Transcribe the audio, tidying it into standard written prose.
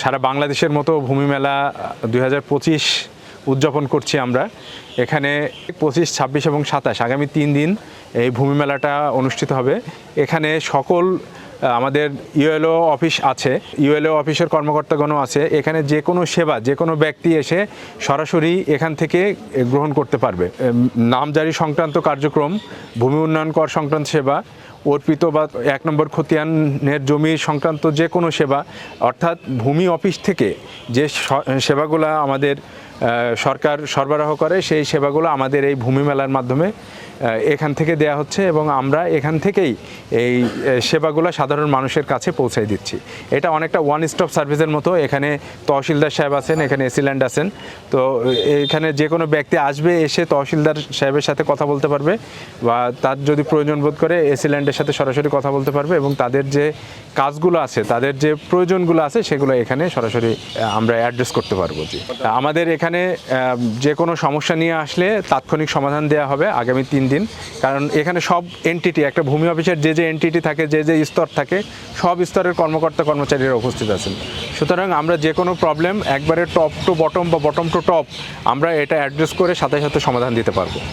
সারা বাংলাদেশের মতো ভূমি মেলা 2025 উদযাপন করছি আমরা। এখানে 25, 26 এবং 27 আগামী 3 দিন এই ভূমি মেলাটা অনুষ্ঠিত হবে। এখানে সকল আমাদের ইউএলও অফিস আছে, ইউএলও অফিসের কর্মকর্তাগণও আছে। এখানে যে কোনো সেবা, যে কোনো ব্যক্তি এসে সরাসরি এখান থেকে গ্রহণ করতে পারবে। নামজারি সংক্রান্ত কার্যক্রম, ভূমি উন্নয়ন কর সংক্রান্ত সেবা, অর্পিত বা 1 নম্বর খতিয়ানের জমি সংক্রান্ত যে কোনো সেবা, অর্থাৎ ভূমি অফিস থেকে যে সেবাগুলো আমাদের সরকার সরবরাহ করে সেই সেবাগুলো আমাদের এই ভূমি মেলার মাধ্যমে এখান থেকে দেয়া হচ্ছে এবং আমরা এখান থেকেই এই সেবাগুলো সাধারণ মানুষের কাছে পৌঁছায় দিচ্ছি। এটা অনেকটা ওয়ান স্টপ সার্ভিসের মতো। এখানে তহসিলদার সাহেব আছেন, এখানে এসি ল্যান্ড আছেন। তো এখানে যে কোনো ব্যক্তি আসবে, এসে তহসিলদার সাহেবের সাথে কথা বলতে পারবে বা তার যদি প্রয়োজন বোধ করে এসি ল্যান্ডের সাথে সরাসরি কথা বলতে পারবে এবং তাদের যে কাজগুলো আছে, তাদের যে প্রয়োজনগুলো আছে সেগুলো এখানে সরাসরি আমরা অ্যাড্রেস করতে পারবো। জি, আমাদের এখানে যে কোনো সমস্যা নিয়ে আসলে তাৎক্ষণিক সমাধান দেওয়া হবে আগামী 3 দিন। কারণ এখানে সব এনটিটি, একটা ভূমি অফিসের যে এনটিটি থাকে, যে স্তর থাকে, সব স্তরের কর্মকর্তা কর্মচারীরা উপস্থিত আছেন। সুতরাং আমরা যে কোনো প্রবলেম একবারে টপ টু বটম বা বটম টু টপ আমরা এটা অ্যাড্রেস করে সাথে সাথে সমাধান দিতে পারবো।